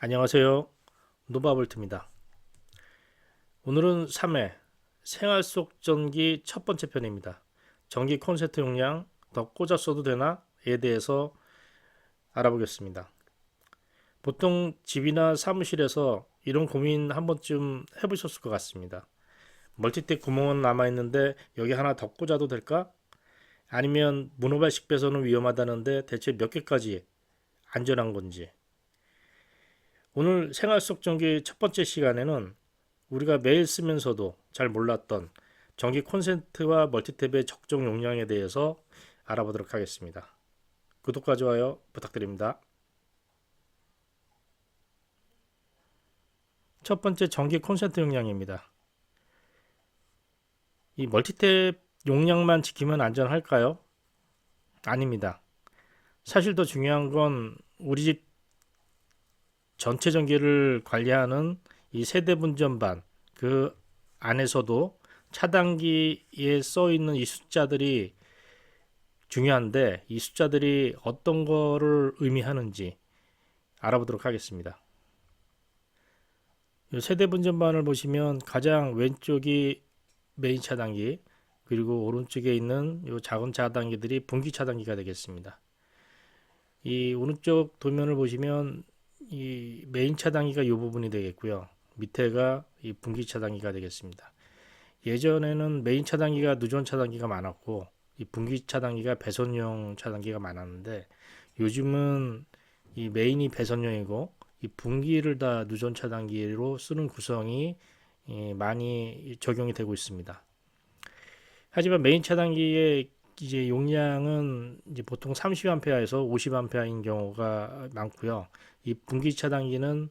안녕하세요. 노바볼트입니다. 오늘은 3회 생활 속 전기 첫 번째 편입니다. 전기 콘센트 용량 더 꽂아 써도 되나에 대해서 알아보겠습니다. 보통 집이나 사무실에서 이런 고민 한 번쯤 해보셨을 것 같습니다. 멀티탭 구멍은 남아있는데 여기 하나 더 꽂아도 될까? 아니면 모노발식 배선은 위험하다는데 대체 몇 개까지 안전한 건지. 오늘 생활 속 전기 첫 번째 시간에는 우리가 매일 쓰면서도 잘 몰랐던 전기 콘센트와 멀티탭의 적정 용량에 대해서 알아보도록 하겠습니다. 구독과 좋아요 부탁드립니다. 첫 번째 전기 콘센트 용량입니다. 이 멀티탭 용량만 지키면 안전할까요? 아닙니다. 사실 더 중요한 건 우리 집 전체 전기를 관리하는 이 세대 분전반 그 안에서도 차단기에 써 있는 이 숫자들이 중요한데 이 숫자들이 어떤 거를 의미하는지 알아보도록 하겠습니다. 세대 분전반을 보시면 가장 왼쪽이 메인 차단기, 그리고 오른쪽에 있는 이 작은 차단기들이 분기 차단기가 되겠습니다. 이 오른쪽 도면을 보시면 이 메인 차단기가 이 부분이 되겠고요. 밑에가 이 분기 차단기가 되겠습니다. 예전에는 메인 차단기가 누전 차단기가 많았고 이 분기 차단기가 배선용 차단기가 많았는데, 요즘은 이 메인이 배선용이고 이 분기를 다 누전 차단기로 쓰는 구성이 많이 적용이 되고 있습니다. 하지만 메인 차단기의 이제 용량은 이제 보통 30A에서 50A인 경우가 많고요. 이 분기 차단기는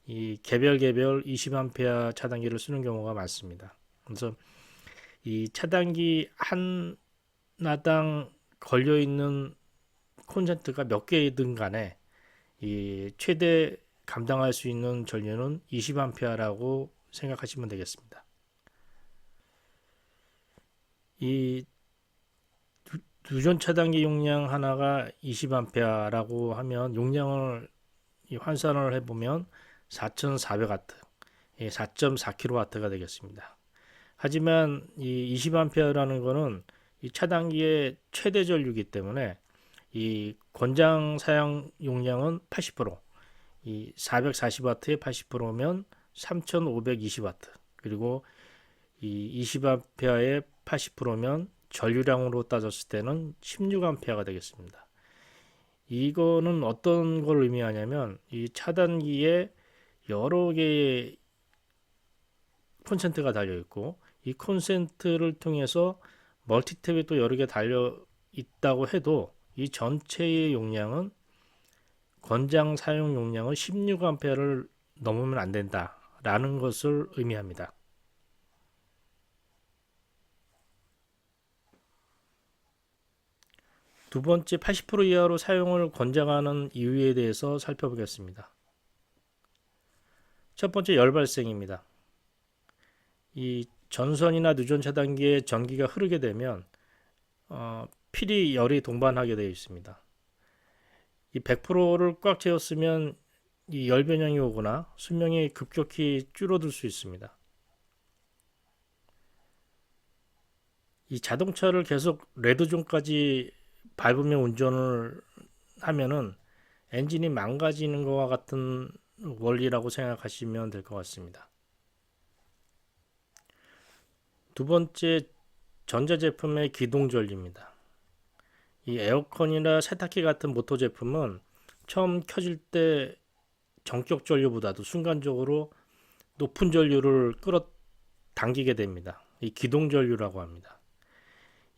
이 개별 20A 차단기를 쓰는 경우가 많습니다. 그래서 이 차단기 하나당 걸려 있는 콘센트가 몇 개이든 간에 이 최대 감당할 수 있는 전류는 20A라고 생각하시면 되겠습니다. 이 누전 차단기 용량 하나가 20A라고 하면 용량을 환산을 해보면 4400W, 4.4kW가 되겠습니다. 하지만 이 20A라는 거는 이 차단기의 최대 전류이기 때문에 이 권장 사용 용량은 80%, 이 440W의 80%면 3520W, 그리고 이 20A의 80%면 전류량으로 따졌을 때는 16A가 되겠습니다. 이거는 어떤 걸 의미하냐면 이 차단기에 여러 개의 콘센트가 달려 있고 이 콘센트를 통해서 멀티탭이 또 여러 개 달려 있다고 해도 이 전체의 용량은 권장 사용 용량은 16A를 넘으면 안 된다라는 것을 의미합니다. 두 번째, 80% 이하로 사용을 권장하는 이유에 대해서 살펴보겠습니다. 첫 번째, 열 발생입니다. 이 전선이나 누전 차단기에 전기가 흐르게 되면 필히 열이 동반하게 되어 있습니다. 이 100%를 꽉 채웠으면 이 열 변형이 오거나 수명이 급격히 줄어들 수 있습니다. 이 자동차를 계속 레드존까지 밟으며 운전을 하면은 엔진이 망가지는 것과 같은 원리라고 생각하시면 될 것 같습니다. 두 번째, 전자제품의 기동전류입니다. 이 에어컨이나 세탁기 같은 모터 제품은 처음 켜질 때 전격 전류보다도 순간적으로 높은 전류를 끌어당기게 됩니다. 이 기동 전류라고 합니다.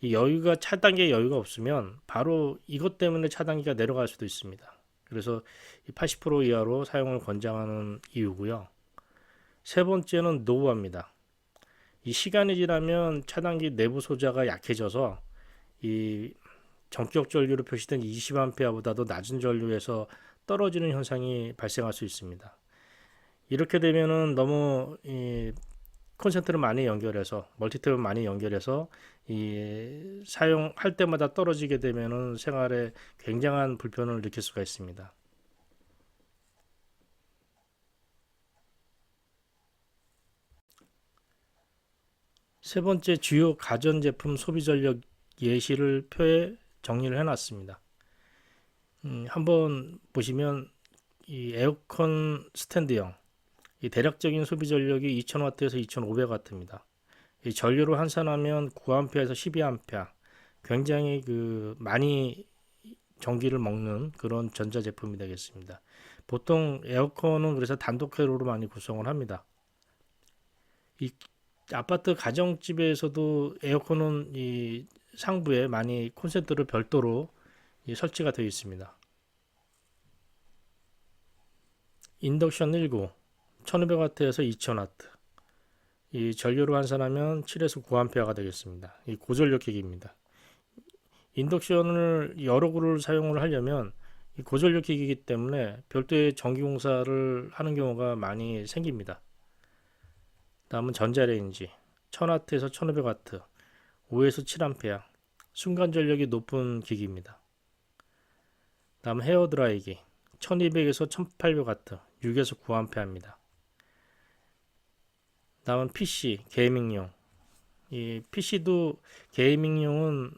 이 여유가 차단기에 여유가 없으면 바로 이것 때문에 차단기가 내려갈 수도 있습니다. 그래서 80% 이하로 사용을 권장하는 이유고요. 세 번째는 노후화입니다. 이 시간이 지나면 차단기 내부 소자가 약해져서 이 전격 전류로 표시된 20A보다도 낮은 전류에서 떨어지는 현상이 발생할 수 있습니다. 이렇게 되면은 너무 이 콘센트를 많이 연결해서 멀티탭을 많이 연결해서 이 사용할 때마다 떨어지게 되면은 생활에 굉장한 불편을 느낄 수가 있습니다. 세 번째, 주요 가전제품 소비전력 예시를 표에 정리를 해놨습니다. 한번 보시면 이 에어컨 스탠드형, 이 대략적인 소비 전력이 2000W에서 2500W입니다. 이 전류로 환산하면 9A에서 12A, 굉장히 많이 전기를 먹는 그런 전자제품이 되겠습니다. 보통 에어컨은 그래서 단독 회로로 많이 구성을 합니다. 이 아파트 가정집에서도 에어컨은 이 상부에 많이 콘센트를 별도로 설치가 되어 있습니다. 인덕션 19, 1500W에서 2000W. 이 전류로 환산하면 7에서 9A가 되겠습니다. 이 고전력 기기입니다. 인덕션을 여러 구를 사용을 하려면 이 고전력 기기이기 때문에 별도의 전기공사를 하는 경우가 많이 생깁니다. 다음은 전자레인지 1000W에서 1500W, 5에서 7A, 순간 전력이 높은 기기입니다. 다음 헤어드라이기 1200에서 1800W, 6에서 9A입니다. 다음은 PC, 게이밍용. 이 PC도 게이밍용은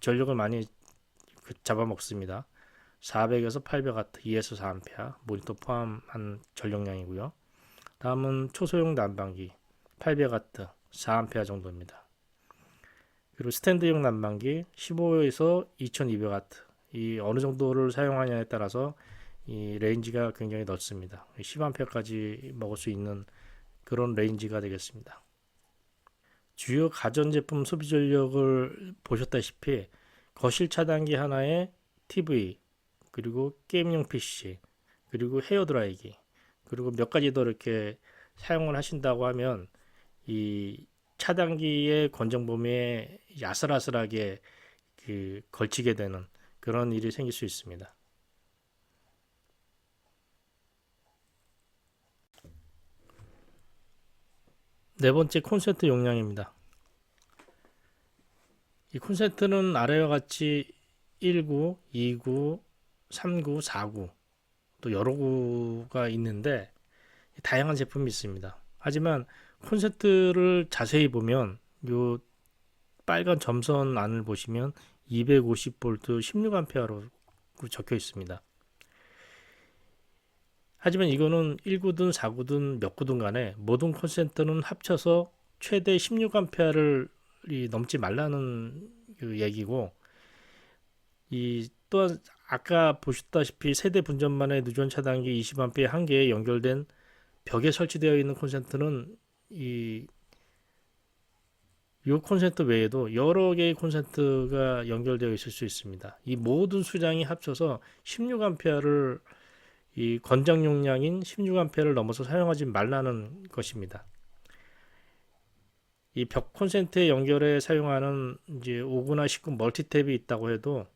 전력을 많이 잡아먹습니다. 400에서 800W, 2에서 4A, 모니터 포함한 전력량이고요. 다음은 초소형 난방기 800W, 4A 정도입니다. 그리고 스탠드형 난방기 15에서 2200W. 이 어느 정도를 사용하냐에 따라서 이 레인지가 굉장히 넓습니다. 10A까지 먹을 수 있는 그런 레인지가 되겠습니다. 주요 가전제품 소비 전력을 보셨다시피 거실 차단기 하나에 TV, 그리고 게임용 PC, 그리고 헤어드라이기, 그리고 몇 가지 더 이렇게 사용을 하신다고 하면 이 차단기의 건정 범위에 아슬아슬하게 걸치게 되는 그런 일이 생길 수 있습니다. 네 번째, 콘센트 용량입니다. 이 콘센트는 아래와 같이 1구, 2구, 3구, 4구 또 여러 구가 있는데 다양한 제품이 있습니다. 하지만 콘센트를 자세히 보면 요 빨간 점선 안을 보시면 250V 16A로 적혀 있습니다. 하지만 이거는 1구든 4구든 몇 구든 간에 모든 콘센트는 합쳐서 최대 16A를 넘지 말라는 얘기고, 이 또한 아까 보셨다시피 세대 분전만의 누전 차단기 20A 한 개에 연결된 벽에 설치되어 있는 콘센트는 이 콘센트 외에도 여러 개의 콘센트가 연결되어 있을 수 있습니다. 이 모든 수량이 합쳐서 16A를 이 권장 용량인 16A를 넘어서 사용하지 말라는 것입니다. 이 벽 콘센트에 연결해 사용하는 이제 5구나 19 멀티탭이 있다고 해도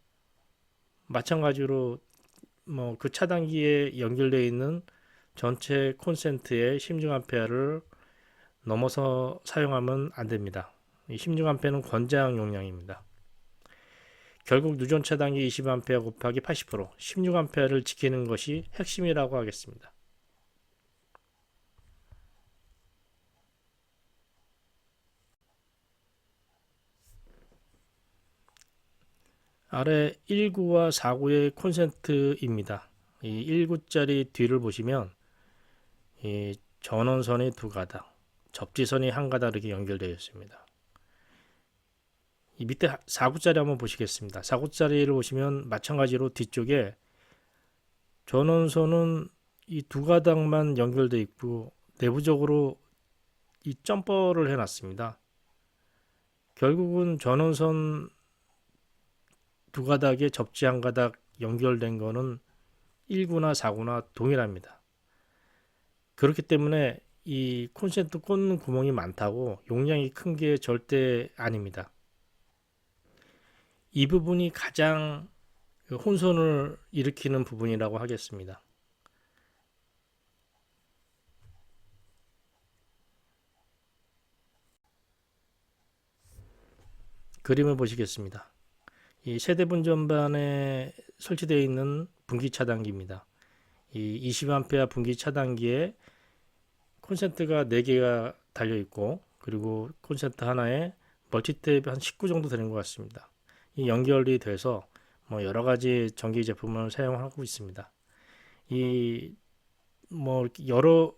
마찬가지로 그 차단기에 연결되어 있는 전체 콘센트의 16A를 넘어서 사용하면 안 됩니다. 이 16A는 권장 용량입니다. 결국 누전 차단기 20A 곱하기 80%, 16A를 지키는 것이 핵심이라고 하겠습니다. 아래 1구와 4구의 콘센트입니다. 이 1구짜리 뒤를 보시면 이 전원선이 두 가닥, 접지선이 한 가닥 이렇게 연결되어 있습니다. 이 밑에 4구짜리 한번 보시겠습니다. 4구짜리를 보시면 마찬가지로 뒤쪽에 전원선은 이 두 가닥만 연결되어 있고 내부적으로 이 점퍼를 해놨습니다. 결국은 전원선 두 가닥에 접지 한 가닥 연결된 거는 1구나 4구나 동일합니다. 그렇기 때문에 이 콘센트 꽂는 구멍이 많다고 용량이 큰 게 절대 아닙니다. 이 부분이 가장 혼선을 일으키는 부분이라고 하겠습니다. 그림을 보시겠습니다. 이 세대 분전반에 설치되어 있는 분기 차단기입니다. 이 20A 분기 차단기에 콘센트가 4개가 달려 있고 그리고 콘센트 하나에 멀티탭이 한 19 정도 되는 것 같습니다. 이 연결이 돼서 뭐 여러 가지 전기 제품을 사용하고 있습니다. 이 뭐 여러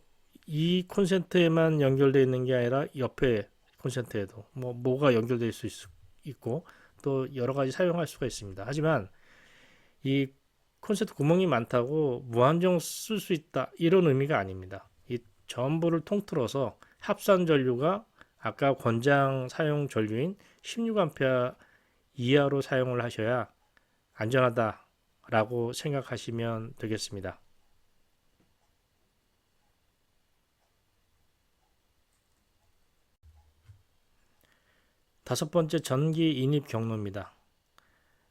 이 콘센트에만 연결되어 있는 게 아니라 옆에 콘센트에도 뭐가 연결될 수 있고 또 여러 가지 사용할 수가 있습니다. 하지만 이 콘센트 구멍이 많다고 무한정 쓸 수 있다 이런 의미가 아닙니다. 이 전부를 통틀어서 합산 전류가 아까 권장 사용 전류인 16A 이하로 사용을 하셔야 안전하다라고 생각하시면 되겠습니다. 다섯 번째, 전기 인입 경로입니다.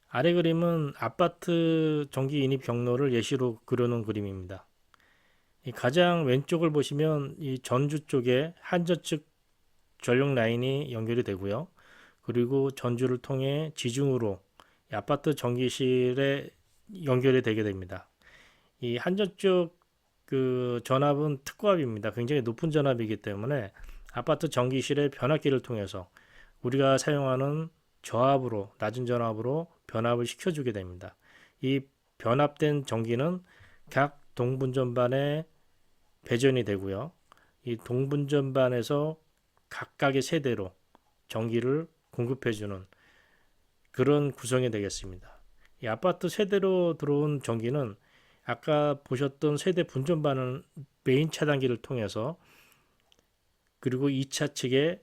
아래 그림은 아파트 전기 인입 경로를 예시로 그려놓은 그림입니다. 이 가장 왼쪽을 보시면 이 전주 쪽에 한저측 전력 라인이 연결이 되고요. 그리고 전주를 통해 지중으로 이 아파트 전기실에 연결이 되게 됩니다. 이 한저쪽 그 전압은 특고압입니다. 굉장히 높은 전압이기 때문에 아파트 전기실의 변압기를 통해서 우리가 사용하는 저압으로 낮은 전압으로 변압을 시켜주게 됩니다. 이 변압된 전기는 각 동분전반에 배전이 되고요. 이 동분전반에서 각각의 세대로 전기를 공급해주는 그런 구성이 되겠습니다. 이 아파트 세대로 들어온 전기는 아까 보셨던 세대 분전반은 메인 차단기를 통해서 그리고 2차 측에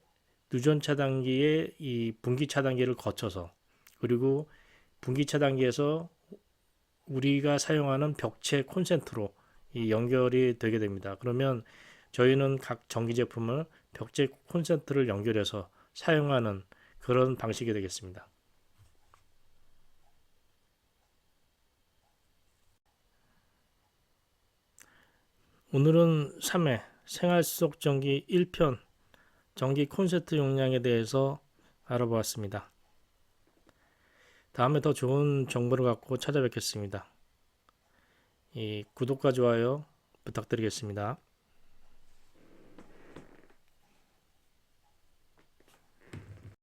누전 차단기의 이 분기 차단기를 거쳐서 그리고 분기 차단기에서 우리가 사용하는 벽체 콘센트로 이 연결이 되게 됩니다. 그러면 저희는 각 전기 제품을 벽체 콘센트를 연결해서 사용하는 그런 방식이 되겠습니다. 오늘은 3회 생활 속 전기 1편 전기 콘센트 용량에 대해서 알아보았습니다. 다음에 더 좋은 정보를 갖고 찾아뵙겠습니다. 이 구독과 좋아요 부탁드리겠습니다.